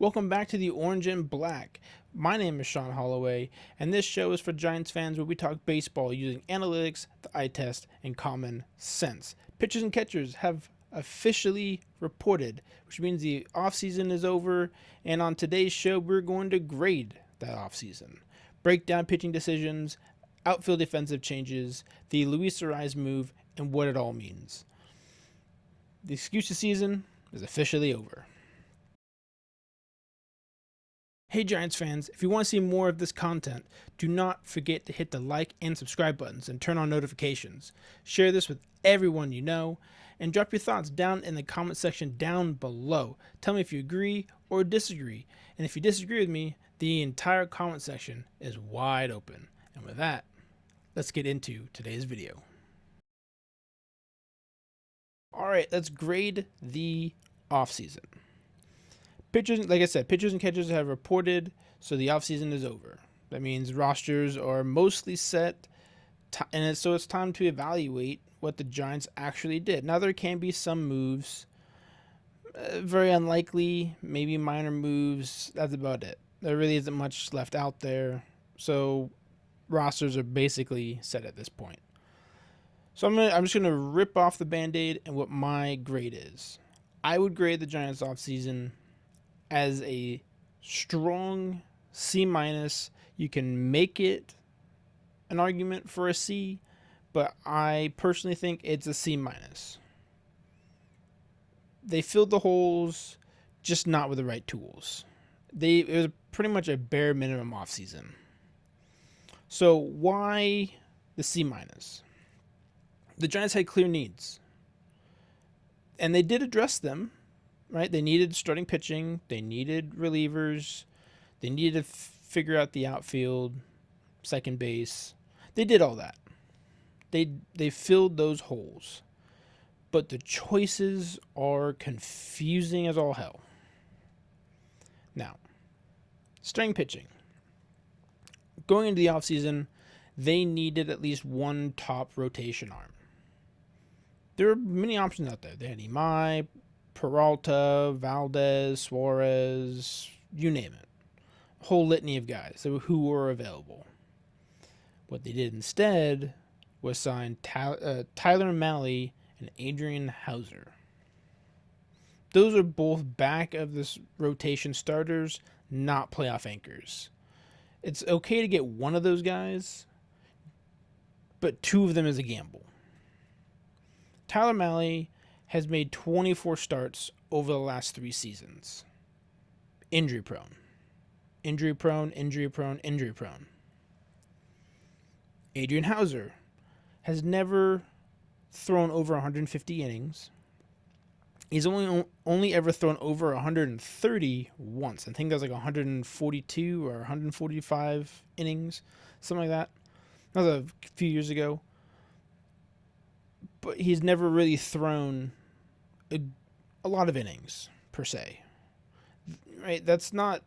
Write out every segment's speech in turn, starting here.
Welcome back to the Orange and Black. My name is Sean Holloway, and this show is for Giants fans where we talk baseball using analytics, the eye test, and common sense. Pitchers and catchers have officially reported, which means the offseason is over, and on today's show, we're going to grade that offseason. Break down pitching decisions, outfield defensive changes, the Luis Arraez move, and what it all means. The excuses season is officially over. Hey Giants fans, if you want to see more of this content, do not forget to hit the like and subscribe buttons and turn on notifications. Share this with everyone you know, and drop your thoughts down in the comment section down below. Tell me if you agree or disagree, and if you disagree with me, the entire comment section is wide open. And with that, let's get into today's video. Alright, let's grade the offseason. Pitchers, like I said, pitchers and catchers have reported, so the offseason is over. That means rosters are mostly set, and so it's time to evaluate what the Giants actually did. Now, there can be some moves, very unlikely, maybe minor moves. That's about it. There really isn't much left out there, so rosters are basically set at this point. So I'm just gonna rip off the Band-Aid and what my grade is. I would grade the Giants offseason as a strong C-. You can make it an argument for a C, but I personally think it's a C-. They filled the holes, just not with the right tools. It was pretty much a bare minimum offseason. So why the C-? The Giants had clear needs, and they did address them. Right, they needed starting pitching, they needed relievers, they needed to figure out the outfield, second base. They did all that. They filled those holes, but the choices are confusing as all hell. Now, starting pitching. Going into the offseason, they needed at least one top rotation arm. There are many options out there. They had Imai, Peralta, Valdez, Suarez, you name it. A whole litany of guys who were available. What they did instead was sign Tyler Mahle and Adrian Houser. Those are both back of this rotation starters, not playoff anchors. It's okay to get one of those guys, but two of them is a gamble. Tyler Mahle has made 24 starts over the last 3 seasons. Injury prone. Injury prone, injury prone, injury prone. Adrian Houser has never thrown over 150 innings. He's only ever thrown over 130 once. I think that was like 142 or 145 innings, something like that. That was a few years ago. But he's never really thrown a lot of innings per se, right? That's not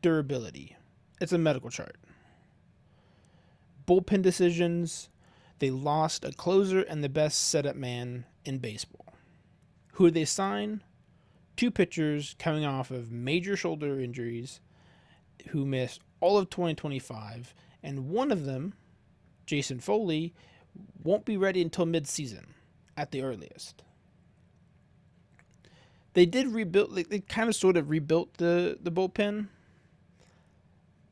durability. It's a medical chart. Bullpen decisions. They lost a closer and the best setup man in baseball. Who did they sign? 2 pitchers coming off of major shoulder injuries who missed all of 2025, and one of them, Jason Foley, won't be ready until mid-season at the earliest. They did rebuild. They kind of sort of rebuilt the bullpen,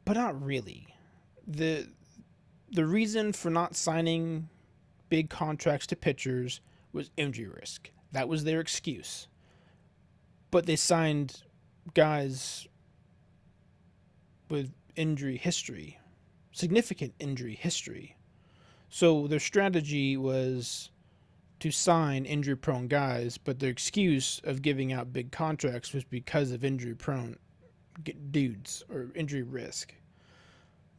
but not really. The reason for not signing big contracts to pitchers was injury risk. That was their excuse. But they signed guys with injury history, significant injury history. So their strategy was to sign injury-prone guys, but their excuse of giving out big contracts was because of injury-prone dudes or injury risk.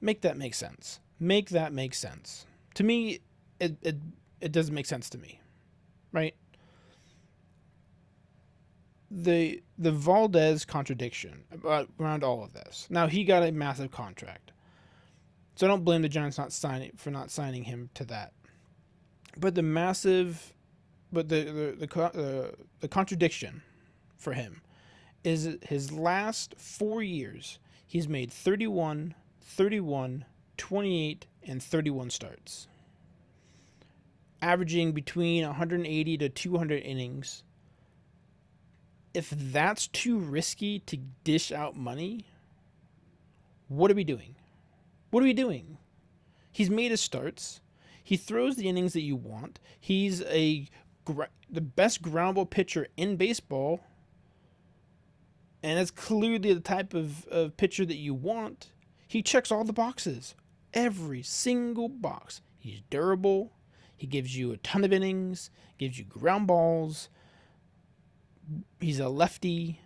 Make that make sense. Make that make sense. To me, it doesn't make sense to me, right? The Valdez contradiction around all of this. Now, he got a massive contract, so I don't blame the Giants not signing him to that. But the contradiction for him is his last 4 years, he's made 31, 31, 28, and 31 starts, averaging between 180 to 200 innings. If that's too risky to dish out money, what are we doing? What are we doing? He's made his starts. He throws the innings that you want. He's the best ground ball pitcher in baseball. And that's clearly the type of pitcher that you want. He checks all the boxes. Every single box. He's durable. He gives you a ton of innings. Gives you ground balls. He's a lefty.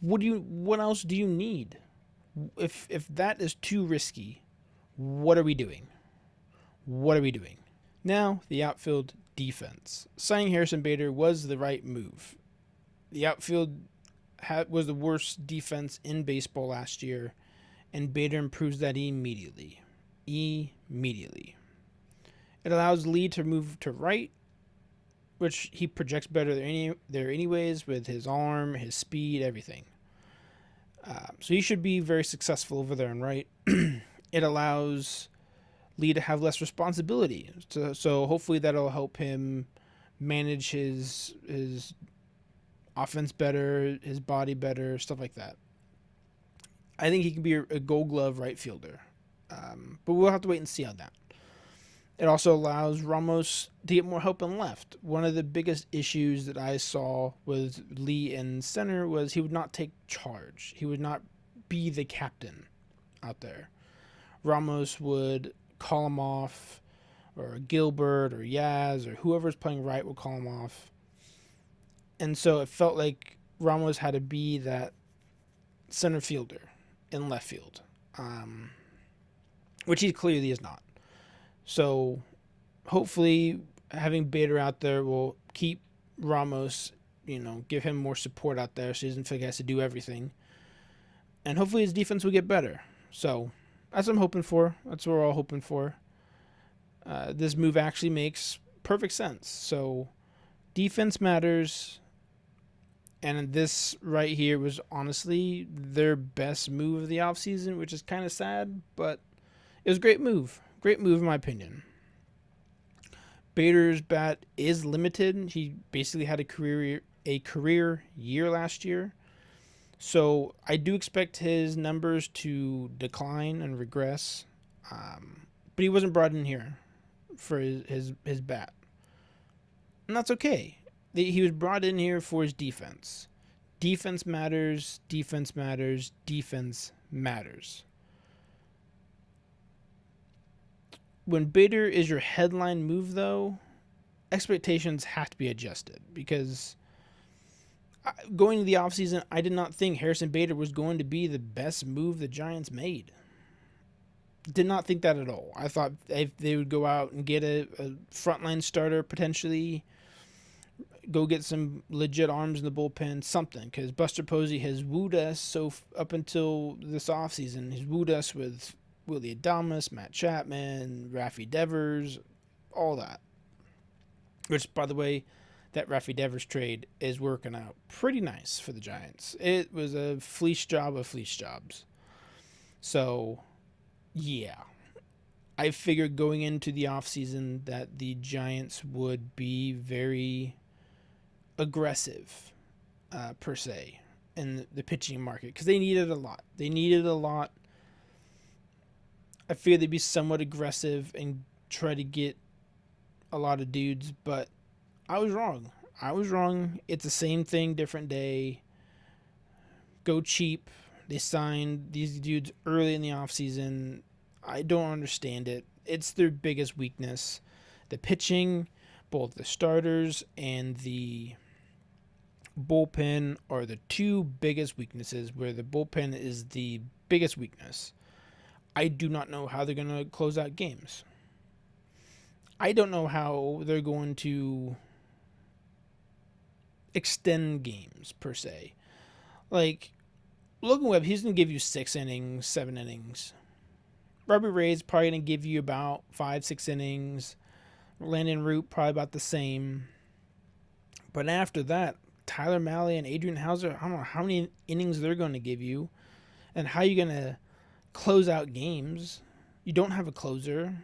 What else do you need? If that is too risky, what are we doing? What are we doing? Now, the outfield defense. Signing Harrison Bader was the right move. The outfield was the worst defense in baseball last year, and Bader improves that immediately. Immediately. It allows Lee to move to right, which he projects better there anyways with his arm, his speed, everything. So he should be very successful over there on right. It allows Lee to have less responsibility. So hopefully that'll help him manage his offense better, his body better, stuff like that. I think he can be a Gold Glove right fielder. But we'll have to wait and see on that. It also allows Ramos to get more help in left. One of the biggest issues that I saw with Lee in center was he would not take charge. He would not be the captain out there. Ramos would call him off, or Gilbert or Yaz or whoever's playing right would call him off. And so it felt like Ramos had to be that center fielder in left field, which he clearly is not. So hopefully having Bader out there will keep Ramos, give him more support out there so he doesn't feel like he has to do everything. And hopefully his defense will get better. So that's what I'm hoping for. That's what we're all hoping for. This move actually makes perfect sense. So defense matters. And this right here was honestly their best move of the offseason, which is kind of sad, but it was a great move. Great move in my opinion. Bader's bat is limited. He basically had a career year last year. So I do expect his numbers to decline and regress. But he wasn't brought in here for his bat. And that's okay. He was brought in here for his defense. Defense matters, defense matters, defense matters. When Bader is your headline move, though, expectations have to be adjusted because going into the offseason, I did not think Harrison Bader was going to be the best move the Giants made. Did not think that at all. I thought if they would go out and get a frontline starter, potentially go get some legit arms in the bullpen, something, because Buster Posey has wooed us up until this offseason. He's wooed us with Willie Adames, Matt Chapman, Rafi Devers, all that. Which, by the way, that Rafi Devers trade is working out pretty nice for the Giants. It was a fleece job of fleece jobs. So, yeah. I figured going into the offseason that the Giants would be very aggressive, per se, in the pitching market. Because they needed a lot. I figured they'd be somewhat aggressive and try to get a lot of dudes, but I was wrong. It's the same thing, different day. Go cheap. They signed these dudes early in the offseason. I don't understand it. It's their biggest weakness. The pitching, both the starters and the bullpen are the two biggest weaknesses, where the bullpen is the biggest weakness. I do not know how they're going to close out games. I don't know how they're going to extend games, per se. Like, Logan Webb, he's going to give you 6 innings, 7 innings. Robbie Ray's probably going to give you about 5-6 innings. Landon Root, probably about the same. But after that, Tyler Mahle and Adrian Hauser, I don't know how many innings they're going to give you and how you're going to close out games. You don't have a closer,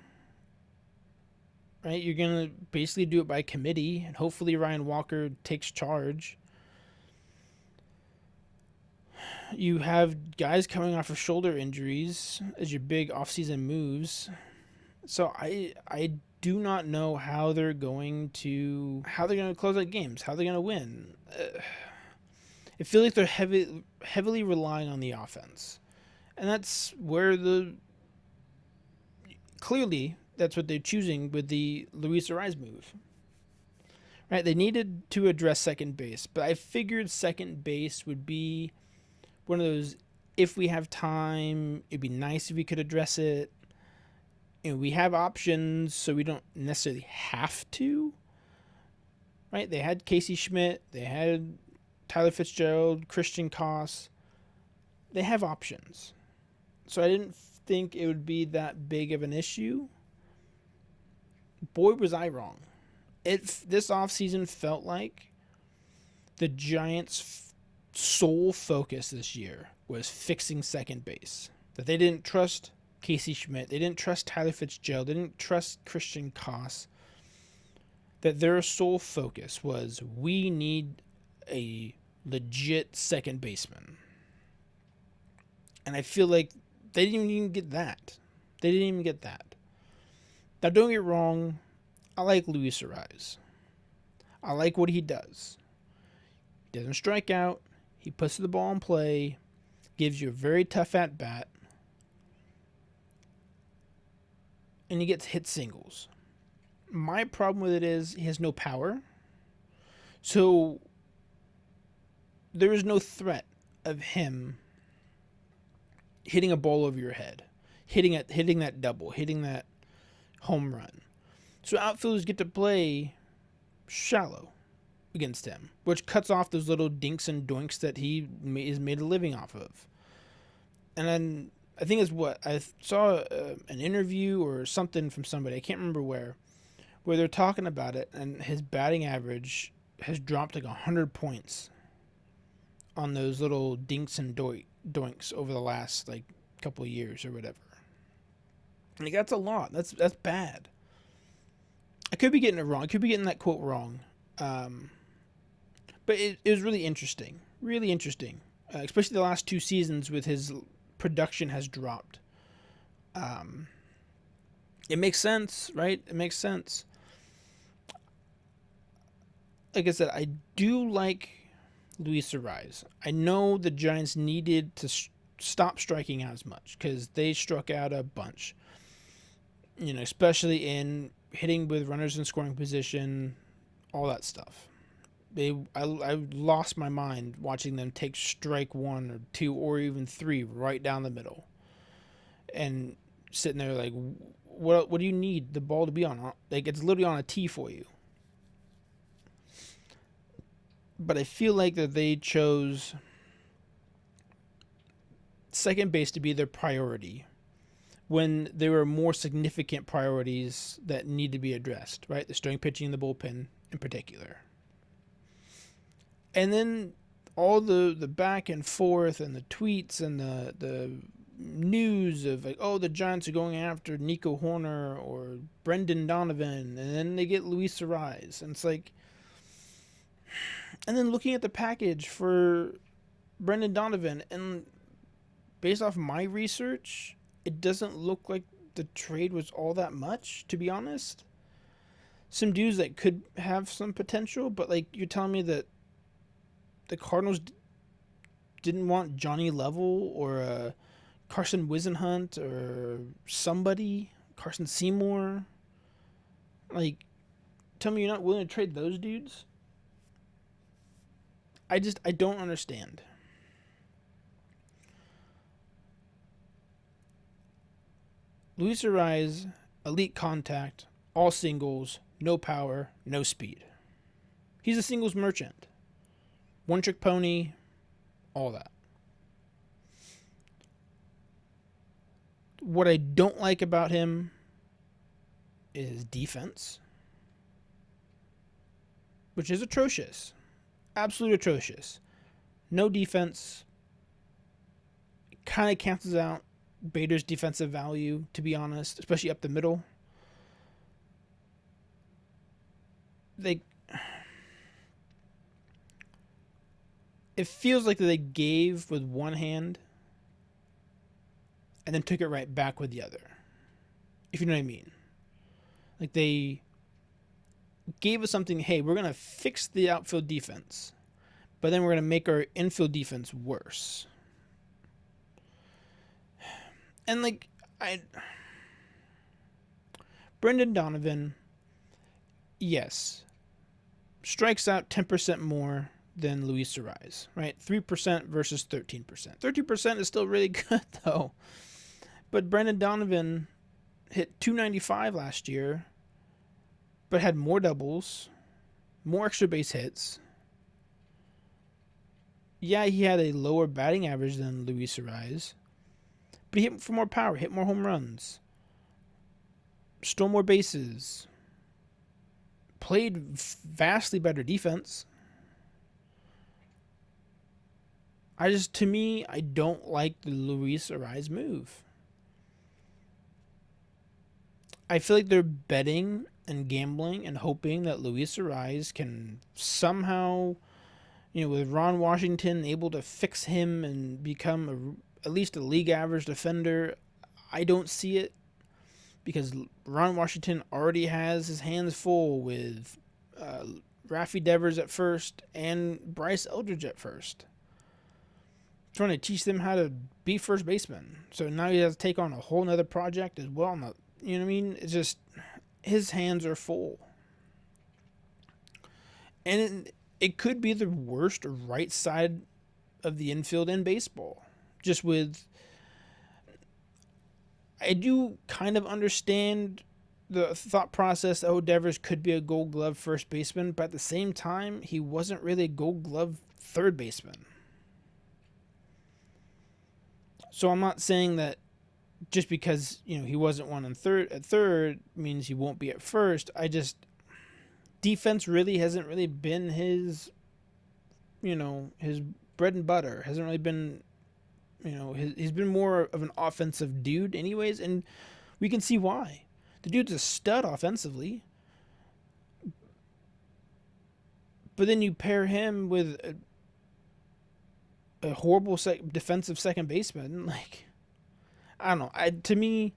right? You're going to basically do it by committee, and hopefully Ryan Walker takes charge. You have guys coming off of shoulder injuries as your big offseason moves. So I do not know how they're going to close out games, how they're going to win. I feel like they're heavily relying on the offense, and that's where clearly that's what they're choosing with the Luis Arraez move. Right, they needed to address second base, but I figured second base would be one of those, if we have time, it'd be nice if we could address it. We have options, so we don't necessarily have to. Right? They had Casey Schmidt, they had Tyler Fitzgerald, Christian Koss. They have options. So I didn't think it would be that big of an issue. Boy, was I wrong. This offseason felt like the Giants' sole focus this year was fixing second base. That they didn't trust Casey Schmidt. They didn't trust Tyler Fitzgerald. They didn't trust Christian Koss. That their sole focus was, we need a legit second baseman. And I feel like they didn't even get that. Now, don't get wrong. I like Luis Arraez. I like what he does. He doesn't strike out. He puts the ball in play, gives you a very tough at-bat, and he gets hit singles. My problem with it is he has no power. So there is no threat of him hitting a ball over your head, hitting that double, hitting that home run. So outfielders get to play shallow against him, which cuts off those little dinks and doinks that he is made a living off of. And then I think it's what I saw an interview or something from somebody, I can't remember where they're talking about it, and his batting average has dropped like 100 points on those little dinks and doinks over the last like couple of years or whatever. Like, that's a lot. That's bad. I could be getting it wrong. I could be getting that quote wrong. But it was really interesting. Really interesting. Especially the last 2 seasons with his production has dropped. It makes sense, right? It makes sense. Like I said, I do like Luis Arraez. I know the Giants needed to stop striking out as much because they struck out a bunch. Especially in hitting with runners in scoring position, all that stuff. I lost my mind watching them take strike 1 or 2 or even 3 right down the middle, and sitting there like, what do you need the ball to be on? Like, it's literally on a tee for you. But I feel like that they chose second base to be their priority when there were more significant priorities that need to be addressed, right? The starting pitching and the bullpen in particular. And then all the back and forth and the tweets and the news of like, oh, the Giants are going after Nico Horner or Brendan Donovan, and then they get Luis Arraez. And it's like, and then looking at the package for Brendan Donovan, and based off my research, it doesn't look like the trade was all that much, to be honest. Some dudes that could have some potential, but like, you're telling me that the Cardinals didn't want Johnny Lovell or Carson Wisenhunt or somebody, Carson Seymour. Like, tell me you're not willing to trade those dudes? I don't understand. Luis Arraez, elite contact, all singles, no power, no speed. He's a singles merchant. One-trick pony, all that. What I don't like about him is defense, which is atrocious. absolutely atrocious. No defense. Kind of cancels out Bader's defensive value, to be honest, especially up the middle. They, it feels like they gave with one hand and then took it right back with the other. If you know what I mean. Like they gave us something, hey, we're going to fix the outfield defense, but then we're going to make our infield defense worse. And like Brendan Donovan, yes, strikes out 10% more than Luis Arraez, right? 3% versus 13%. 13% is still really good though. But Brendan Donovan hit 295 last year, but had more doubles, more extra base hits. Yeah, he had a lower batting average than Luis Arraez, but he hit for more power, hit more home runs, stole more bases, played vastly better defense. To me, I don't like the Luis Arraez move. I feel like they're betting and gambling and hoping that Luis Arraez can somehow, with Ron Washington able to fix him and become at least a league average defender. I don't see it because Ron Washington already has his hands full with Rafi Devers at first and Bryce Eldridge at first, trying to teach them how to be first baseman. So now he has to take on a whole nother project as well. You know what I mean? It's just his hands are full. And it could be the worst right side of the infield in baseball. Just with... I do kind of understand the thought process that Devers could be a Gold Glove first baseman, but at the same time, he wasn't really a Gold Glove third baseman. So I'm not saying that just because he wasn't one at third means he won't be at first. Defense really hasn't really been his his bread and butter. Hasn't really been he's been more of an offensive dude anyways, and we can see why. The dude's a stud offensively, but then you pair him with a horrible defensive second baseman. Like, I don't know. To me,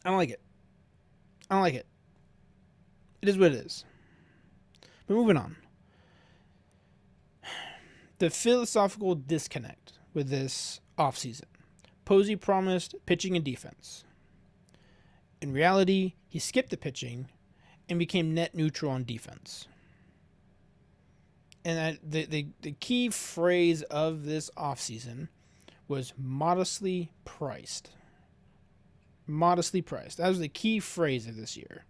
I don't like it. I don't like it. It is what it is. But moving on. The philosophical disconnect with this offseason. Posey promised pitching and defense. In reality, he skipped the pitching and became net neutral on defense. And the key phrase of this offseason was modestly priced. Modestly priced. That was the key phrase of this year.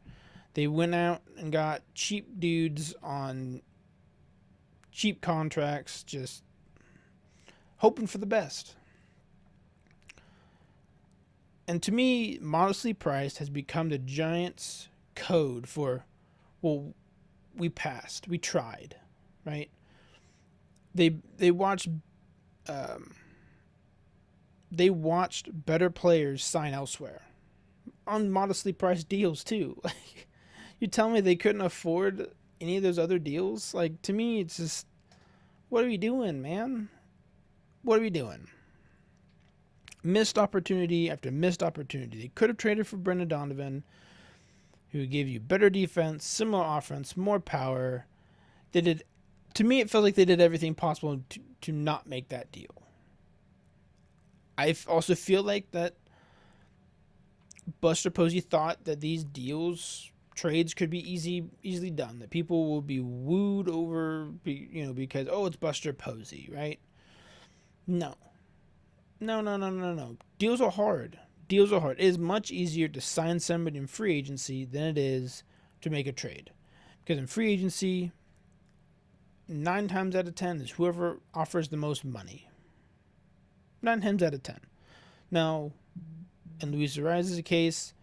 They went out and got cheap dudes on cheap contracts, just hoping for the best. And to me, modestly priced has become the Giants' code for, well, we passed, we tried, right? They watched better players sign elsewhere on modestly priced deals too. Like, you tell me they couldn't afford any of those other deals? Like, to me, it's just, what are we doing, man? What are we doing? Missed opportunity after missed opportunity. They could have traded for Brendan Donovan, who would give you better defense, similar offense, more power. To me, it felt like they did everything possible to not make that deal. I also feel like that Buster Posey thought that these trades could be easily done. That people will be wooed over, because, it's Buster Posey, right? No. Deals are hard. It is much easier to sign somebody in free agency than it is to make a trade. Because in free agency, 9 times out of 10 is whoever offers the most money. 9 times out of 10. Now, in Luis Arraez's case,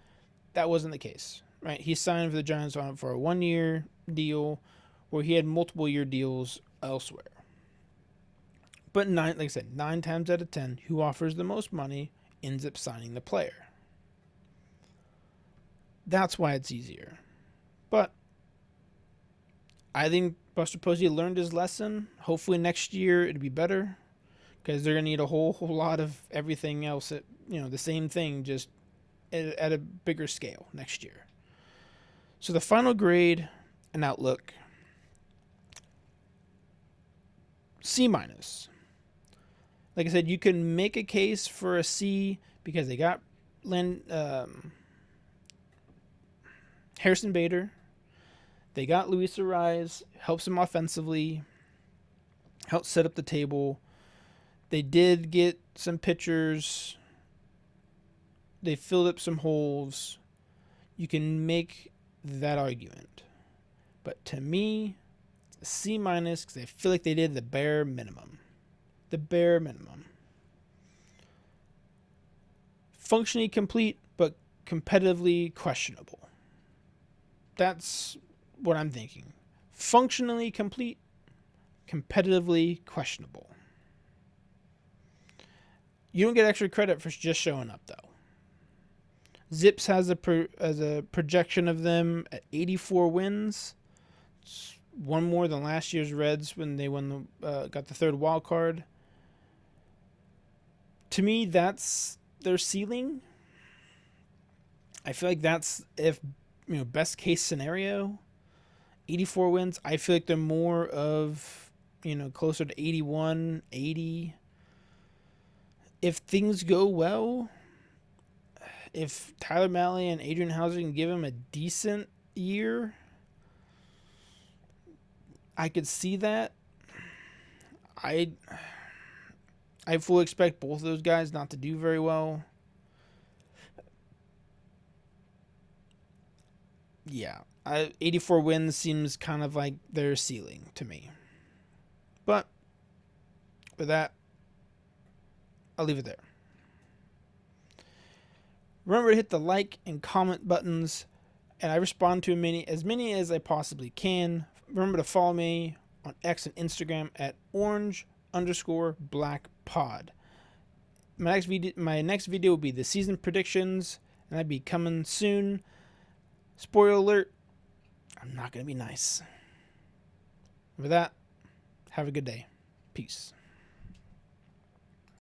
that wasn't the case, right? He signed for the Giants for a 1-year deal where he had multiple year deals elsewhere. But like I said, 9 times out of 10, who offers the most money ends up signing the player. That's why it's easier. But I think Buster Posey learned his lesson. Hopefully next year it'll be better, because they're gonna need a whole lot of everything else. The same thing, just at a bigger scale next year. So the final grade and outlook: C minus. Like I said, you can make a case for a C because they got Harrison Bader. They got Luis Arraez, helps them offensively, helps set up the table. They did get some pitchers. They filled up some holes. You can make that argument. But to me, it's a C minus because I feel like they did the bare minimum. The bare minimum. Functionally complete, but competitively questionable. That's what I'm thinking. Functionally complete, competitively questionable. You don't get extra credit for just showing up, though. Zips has a projection of them at 84 wins. It's one more than last year's Reds when they got the third wild card. To me, that's their ceiling. I feel like that's best case scenario. 84 wins. I feel like they're more of closer to 81, 80. If things go well, if Tyler Mahle and Adrian Houser can give him a decent year, I could see that. I fully expect both of those guys not to do very well. Yeah, 84 wins seems kind of like their ceiling to me. But with that, I'll leave it there. Remember to hit the like and comment buttons, and I respond to as many as I possibly can. Remember to follow me on X and Instagram at orange_blackpod. My next video will be the season predictions, and that'll be coming soon. Spoiler alert, I'm not going to be nice. With that, have a good day. Peace.